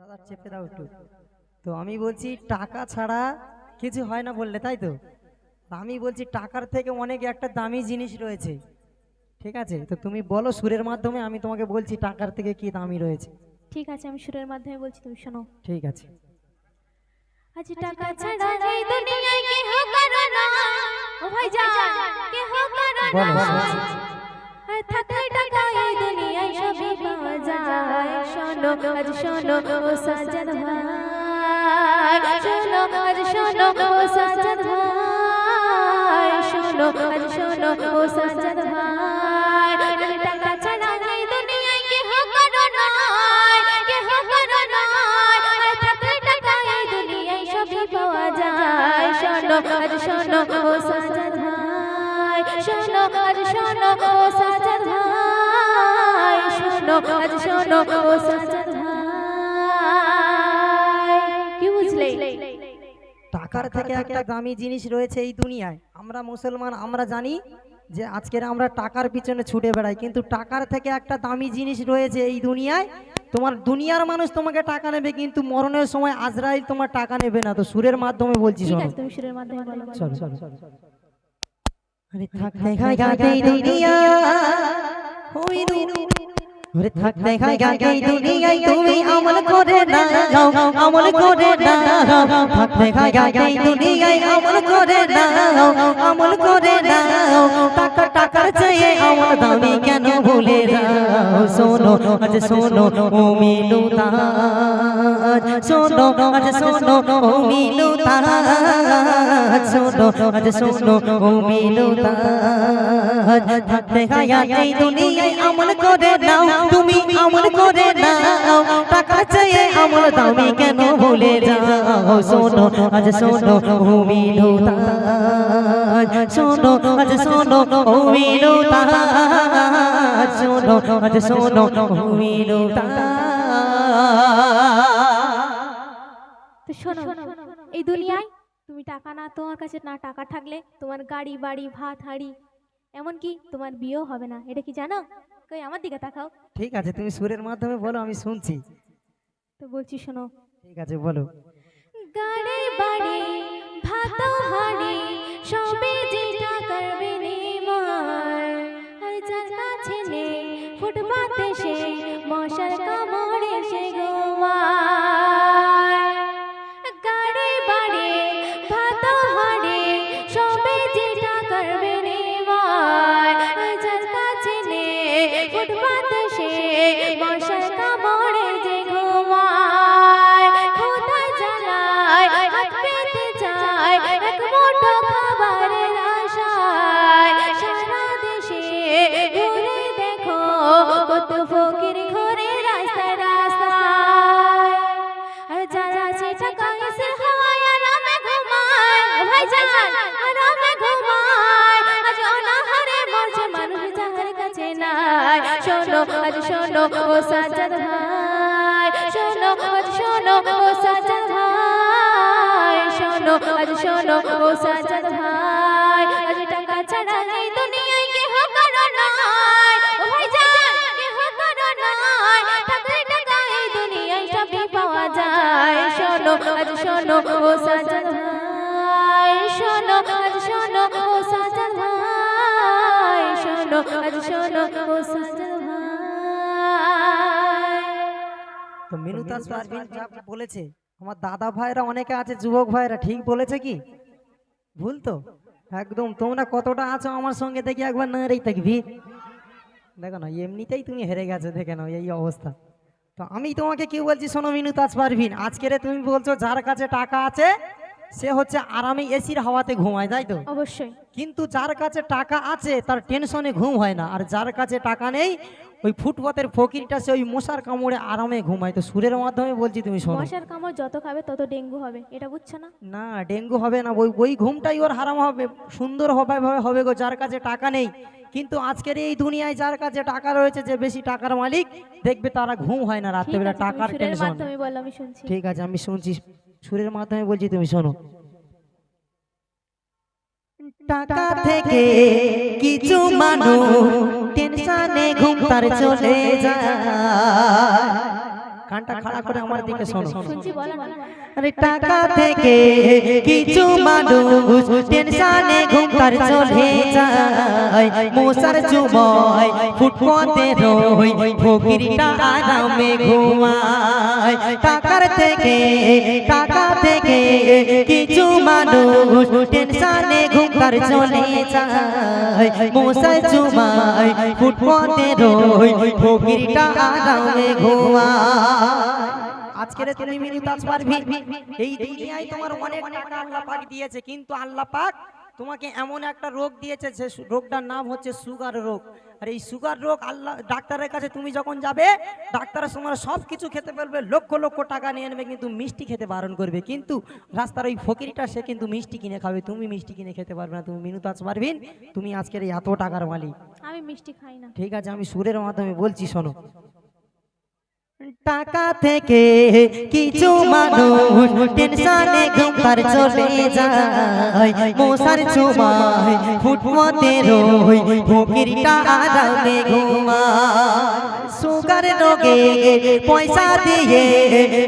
দাদা চেপে দাও একটু। তো আমি বলছি টাকা ছাড়া কিছু হয় না বললে, তাই তো? আমি বলছি টাকার থেকে অনেক একটা দামি জিনিস রয়েছে। ঠিক আছে, তো তুমি বলো সুরের মাধ্যমে, আমি তোমাকে বলছি টাকার থেকে কি দামি রয়েছে। ঠিক আছে, আমি সুরের মাধ্যমে বলছি, তুমি শোনো। ঠিক আছে, আজ টাকা ছাড়া এই দুনিয়ায় কেহ কারো না, ও ভাইজান, কেহ কারো না। বলো শুনছি। আর থাকলে টাকা এই দুনিয়ায় সবই পাওয়া যায়। শোনো আজ শোনো ও সাজাদ ভাই, শোনো আজ শোনো ও সাজাদ ভাই, শোনো আজ শোনো ও সাজাদ ভাই। টাকা ছাড়া এই দুনিয়ায় কেহ কারো না, কেহ কারো না। আর থাকলে টাকা এই দুনিয়ায় সবই পাওয়া যায়। শোনো আজ শোনো ও সাজাদ ভাই, শোনো আজ শোনো ও সাজাদ ভাই, শোনো আজ শোনো ও সাজাদ ভাই। কি বুঝলে? টাকার থেকে একটা দামি জিনিস রয়েছে এই দুনিয়ায়। আমরা মুসলমান, আমরা জানি যে আজকের আমরা টাকার পিছনে ছুটে বেড়াই, কিন্তু টাকার থেকে একটা দামি জিনিস রয়েছে এই দুনিয়ায়। তোমার দুনিয়ার মানুষ তোমাকে টাকা নেবে, কিন্তু মরণের সময় আজরাইল তোমার টাকা নেবে না। তো সুরের মাধ্যমে বলছি, ঠিক শোনো। আছে, তুমি সুরের মাধ্যমে বলো। চলো চলো। আরে থাকতে খাইতে দুনিয়া হইরু, ওরে থাকতে খাইতে দুনিয়ায় তুমি আমল করে না, আমল করে না। থাকতে খাইতে দুনিয়ায় আমল করে না, আমল করে না। টাকা টাকার চেয়ে আমল দামি কেন ভুলে যাও? শোনো আজ শোনো ও মিনু তাজ, শোনো আজ শোনো ও মিনু তাজ, শোনো আজ শোনো ও মিনু তাজ। থাকতে খাইতে দুনিয়ায় আমল করে নাও, তুমি আমল করে নাও। টাকা চেয়ে আমল দামি কেন ভুলে যাও? শোনো আজ শোনো ও মিনু তাজ, শোনো আজ শোনো ও মিনু তাজ, শোনো আজ শোনো ও মিনু তাজ। তো শোনো, এই দুনিয়ায় তুমি টাকা না, তোমার কাছে না টাকা থাকলে তোমার গাড়ি বাড়ি ভাত হাঁড়ি, এমনকি তোমার বিয়েও হবে না। এটা কি জানো? কই আমার দিকে তাকাও। ঠিক আছে, তুমি সুরের মাধ্যমে বলো, আমি শুনছি। তো বলছি শোনো। ঠিক আছে, বলো। গাড়ি বাড়ি ভাত হাঁড়ি সবে যে টাকার বিনিময়, আর যার কাছে নেই ফুটপাতে সে মশার কামড়ে সে ঘুমায়। গাড়ি বাড়ি ভাত হাঁড়ি সবে যে টাকার বিনিময়, আর যার কাছে নেই ফুটপাতে সে মশার কামড়ে যে ঘুমায়। খোদার জ্বালায় হাত পেতে চায় এক মুঠো খাবারের আশায়। সারা দেশে ঘুরে দেখো কত ফকির ঘরে রাস্তায় রাস্তায়। আর যারা সে টাকা এসে হয় আরামে ঘুমায়, ভাইজান আরামে ঘুমায়। আজ অনাহারে মরছে মানুষ যাহার কাছে নাই। শোনো আজ শোনো ও সাজাদ ভাই, শোনো আজ শোনো ও সাজাদ ভাই, শোনো আজ শোনো ও সাজাদ ভাই। আজ টাকা ছাড়া এই দুনিয়ায় কেহ কারো নাই, ও ভাইজান কেহ কারো নাই। থাকলে টাকা এই দুনিয়ায় সবই পাওয়া যায়। শোনো আজ শোনো ও সাজাদ ভাই, শোনো আজ শোনো ও সাজাদ ভাই, শোনো আজ শোনো ও সাজাদ ভাই। তো মিনু তাজ পারভিন যা বলেছে, আমার দাদা ভাইরা অনেকে আছে, যুবক ভাইরা, ঠিক বলেছে কি ভুল? তো একদম তোমরা কতটা আছো আমার সঙ্গে দেখি একবার নাড়েই থাকবি। দেখো না, এমনিতেই তুমি হেরে গেছো, দেখে নাও এই অবস্থা। তো আমি তোমাকে কি বলছি, শোনো মিনু তাজ পারভিন, আজকের তুমি বলছো যার কাছে টাকা আছে সে হচ্ছে আরামে এসির হাওয়াতে ঘুমায়, তাই তো? অবশ্যই। কিন্তু যার কাছে টাকা আছে তার টেনশনে ঘুম হয় না, আর যার কাছে টাকা নেই ওই ফুটপাতের ফকিরটা সে ওই মশার কামড়ে আরামে ঘুমায়। তো সুরের মাধ্যমে বলছি, তুমি শোনো। মশার কামড় যত খাবে তত ডেঙ্গু হবে, এটা বুঝছো না? না, ডেঙ্গু হবে না, ওই ওই ঘুমটাই ওর হারাম হবে, সুন্দর হবে হবে গো যার কাছে টাকা নেই। কিন্তু আজকের এই দুনিয়ায় যার কাছে টাকা রয়েছে, যে বেশি টাকার মালিক, দেখবে তারা ঘুম হয় না ঠিক রাত্রেবেলা, আছে, তুমি টাকার সুরের টেনশন। মাধ্যমে বলো, আমি শুনছি। ঠিক আছে, আমি শুনছি, সুরের মাধ্যমে বলছি, তুমি শোনো। টাকা থেকে কিছু মানুষ টেনশনে ঘুম তার চলে যায়, কানটা খাড়া করে আমার দিকে শোনো। শুনছি, বলো না। আরে টাকা থেকে কিছু মানুষ টেনশনে ঘুম তার চলে যায়, মশার চুময় ফুটপথে রই ফকিরটা আরামে ঘুমায়। টাকা থেকে কিছু মানুষ টেনশনে ঘুম তার চলে যায়, মশার চুময় ফুটপথে রই ফকিরটা আরামে ঘুমায়। আজকের তুমি মিনিটাস পারবি, এই দুনিয়ায় তোমার অনেক টাকা আল্লাহ পাক দিয়েছে, কিন্তু আল্লাহ পাক তোমাকে এমন একটা রোগ দিয়েছে, যে রোগটার নাম হচ্ছে সুগার রোগ। আর এই সুগার রোগ আল্লাহ ডাক্তারের কাছে তুমি যখন যাবে, ডাক্তারের সময় সব কিছু খেতে বলবে, লক্ষ লক্ষ টাকা নিয়ে নেবে, কিন্তু মিষ্টি খেতে বারণ করবে। কিন্তু রাস্তার ওই ফকিরটা সে কিন্তু মিষ্টি কিনে খাবে, তুমি মিষ্টি কিনে খেতে পারবে না। তুমি মিনিটাস পারবিন, তুমি আজকের এই এত টাকার মালিক। আমি মিষ্টি খাই না। ঠিক আছে, আমি সুরের মাধ্যমে বলছি, শোনো। টাকা থেকে কিছু মানুষ টেনশনে ঘুম তার চলে যায়, মশার চুমায় ফুটপথে রই ফকিরটা আরামে ঘুমায়। সুগার রোগে পয়সা দিয়ে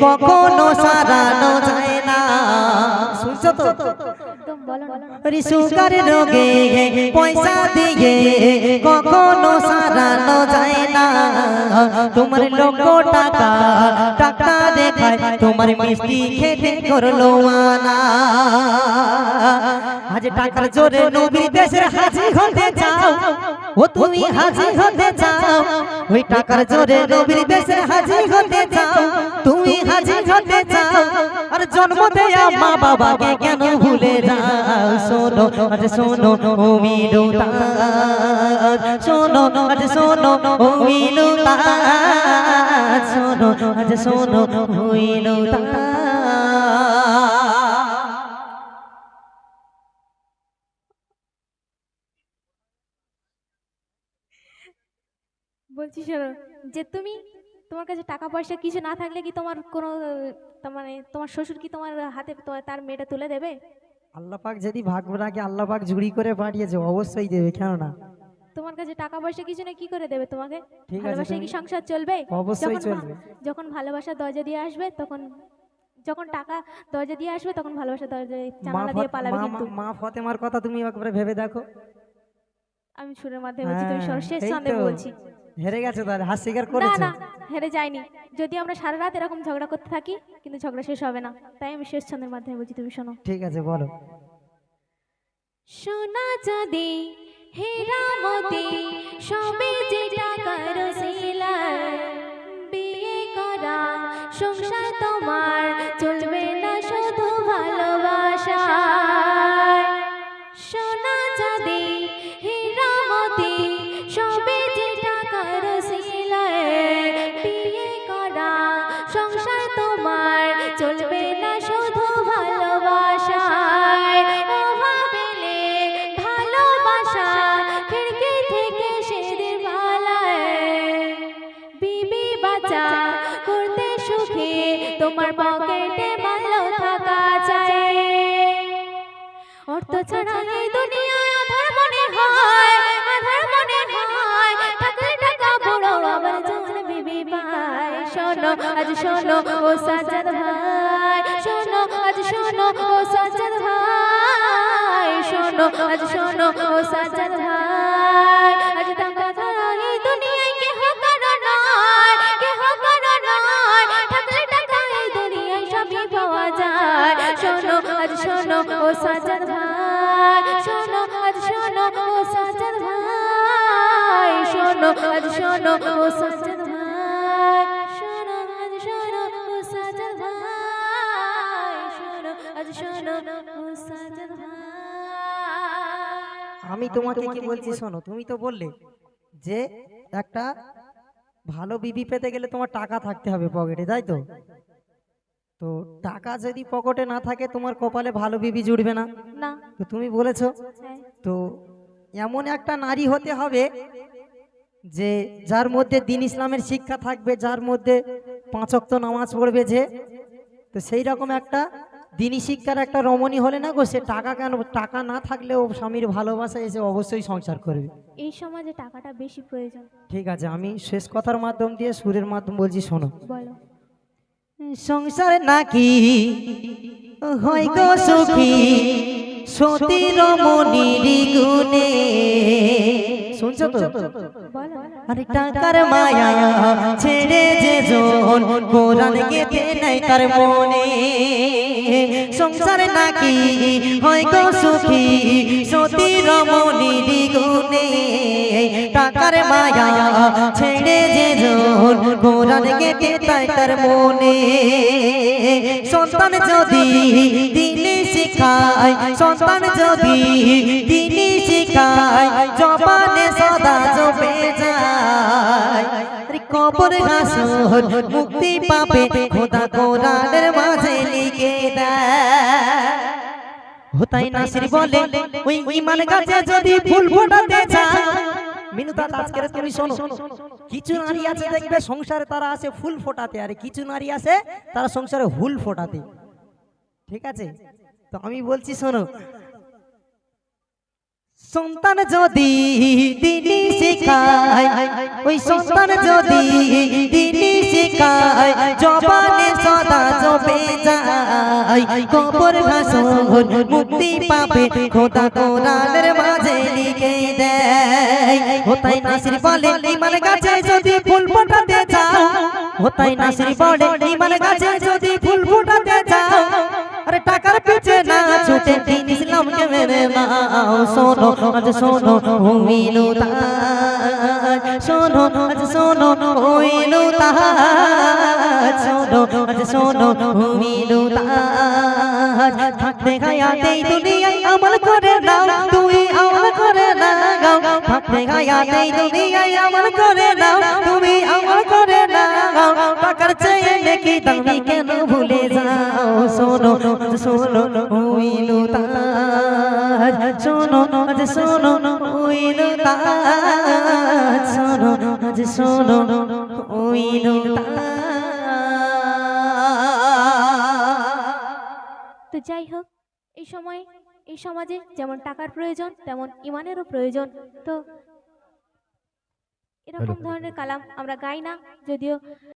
কখনো সারানো যায় না, শুনছো তো? একদম বলো না। আরে সুগার রোগে পয়সা দিয়ে কখনো সারানো যায় না, তোমার লক্ষ টাকা টাকা দেখায় তোমার মিষ্টি খেতে করলো মানা। আজ টাকার জোরে নবীর দেশের হাজি হতে চাও, ও তুমি হাজি হতে চাও, ওই টাকার জোরে নবীর দেশের হাজি হতে চাও, তুমি হাজি হতে চাও। আর জন্ম দেয়া মা বাবাকে কেন ভুলে যাও? শোনো আজ শোনো ও মিনুতাজ, শোনো আজ শোনো ও মিনুতাজ, শোনো আজ শোনো ও মিনুতাজ। বলছি শোনো, যে তুমি, তোমার কাছে টাকা পয়সা কিছু না থাকলে কি তোমার কোনো মানে তোমার শ্বশুর কি তোমার হাতে তার মেয়েটা তুলে দেবে? আল্লাহ পাক যদি ভাগ্য রাখে, আল্লাহ পাক জুড়ি করে পাঠিয়েছে, অবশ্যই দেবে, কেন না? তোমার কাছে টাকা পয়সা কিছু নেই, কি করে দেবে তোমাকে? ঠিক আছে, ভালোবাসায় কি তুমি- সংসার চলবে? অবশ্যই যখন চলবে। যখন ভালোবাসা দরজা দিয়ে আসবে, তখন যখন টাকা দরজা দিয়ে আসবে, তখন ভালোবাসা দরজা জানালা দিয়ে পালাবে। কিন্তু মা ফতেমার কথা তুমি একবার ভেবে দেখো। আমি সুরের মাধ্যমে বলছি, তুমি হ্যাঁ, শেষ এই ছন্দে তো। বলছি। হেরে গেছে, তাহলে হাত স্বীকার না করেছে। না, হেরে যায়নি। যদি আমরা সারা রাত এরকম ঝগড়া করতে থাকি, কিন্তু ঝগড়া শেষ হবে না। তাই আমি শেষ ছন্দের মাধ্যমে বলছি, তুমি শোনো। ঠিক আছে, বলো। সোনা চাঁদি হীরা মতি সবে যে টাকার সিলায়, বিয়ে করা সংসার তোমার চলবে না শুধু ভালোবাসায়। সোনা চাঁদি হীরা মতি সবে যে টাকার সিলায়, বিয়ে করা সংসার তোমার চলবে না শুধু ভালোবাসায়। ও ভাবেলে ভালোবাসা খিড়কি থেকে সেদের ভালায়, বিবি বাচ্চা করতে সুখী তোমার পকেটে ভালো থাকা চাই। অর্থ ছাড়া এই দুনিয়ায় আধার মনে হয়, আধার মনে হয়, থাকলে টাকা বড় আবার জান বিবি পায়। শোনো আজ শোনো ও সাজ্জাদ ভাই, শোনো আজ শোনো ও সাজ্জাদ ভাই, শোনো আজ শোনো ও সাজ্জাদ ভাই। আজ টাকা ছাড়া এই দুনিয়ায় কেহ কারো নয়, কেহ কারো নয়, থাকলে টাকা এই দুনিয়ায় সবই পাওয়া যায়। শোনো আজ শোনো ও সাজ্জাদ ভাই, শোনো আজ শোনো ও সাজ্জাদ ভাই, শোনো আজ শোনো ও সাজ্জাদ ভাই, শোনো আজ শোনো ও সাজ্জাদ ভাই, শোনো আজ শোনো ও সাজ্জাদ ভাই। আমি তোমাকে কি বলছি শোনো, তুমি তো বললে যে একটা ভালো বিবি পেতে গেলে তোমার টাকা থাকতে হবে পকেটে, তাই তো? তো টাকা যদি পকেটে না থাকে, তোমার কপালে ভালো বিবি জুড়বে না। না। তো তুমি বলেছো, হ্যাঁ। তো এমন একটা নারী হতে হবে যে যার মধ্যে দ্বীন ইসলামের শিক্ষা থাকবে, যার মধ্যে 5 ওয়াক্ত নামাজ পড়বে, যে তো সেই রকম একটা দ্বীনি শিক্ষার একটা রমণী হলে না গো, সে টাকা কেন, টাকা না থাকলেও স্বামীর ভালোবাসা এসে অবশ্যই সংসার করবে। এই সমাজে টাকাটা বেশি প্রয়োজন। ঠিক আছে, আমি শেষ কথার মাধ্যম দিয়ে সুরের মাধ্যম বলছি, শোনো। বলো। সংসার নাকি হয় গো সুখী সতী রমণীর গুণে। শুনছো তো? বলো। আরে টাকার মায়া ছেড়ে যে জন কোরআন গেতে নাই তার মনে। সংসার নাকি হয় গো সুখী সতী রমণীর গুণে। টাকার মায়া ছেড়ে যে জন কোরআন গেতে তাই তার মনে। সন্তান যদি দিনে শিখায়, সন্তান যদি দিনে শিখায়, জবানে সদা জপে যায়। কবর হাসর মুক্তি পাবে খোদা কোরআনের মাঝে লিখে দেয়। হোতাই নাসির বলে ওই ঈমান গাছে যদি ফুল ফোটাতে চায়। মিনুদা আজকের তুমি শোনো, কিছু নারী আছে দেখবে সংসারে তারা আসে ফুল ফোটাতে, আর কিছু নারী আছে তারা সংসারে হুল ফোটাতে। ঠিক আছে, তো আমি বলছি শোনো, সন্তান যদি দিনই শেখায়, ওই সন্তান যদি দিনই শেখায়, জবানে সদা জপে যায়। কবর হাসর মুক্তি পাবে খোদা কোরআনের মাঝে লিখে দেয়। হোতাই নাসির বলে ঈমান গাছে যদি ফুল ফোটাতে চাও, হোতাই নাসির বলে ঈমান গাছে যদি ফুল ফোটাতে চাও, আরে টাকার পিছে না ছুটে দিন ইসলামকে মেনে নাও। শোনো আজ শোনো হইলো তাজ, শোনো আজ শোনো হইলো তাজ, শোনো আজ শোনো হইলো তাজ। থাকতে হায়াতেই দুনিয়ায় আমল করে নাও, তুমি আমল করে লাগাও। থাকতে হায়াতেই দুনিয়ায় আমল করে নাও, তুমি আমল করে লাগাও। টাকার চেয়ে নেকি দামি কেন ভুলে যাও। শোনো আজ শোনো হইলো তাজ, শোনো আজ শোনো হইলো তাজ, শোনো আজ শোনো হইলো তাজ। তো যাই হোক, এই সময় এই সমাজে যেমন টাকার প্রয়োজন তেমন ইমানেরও প্রয়োজন। তো এরকম ধরনের কালাম আমরা গাই না, যদিও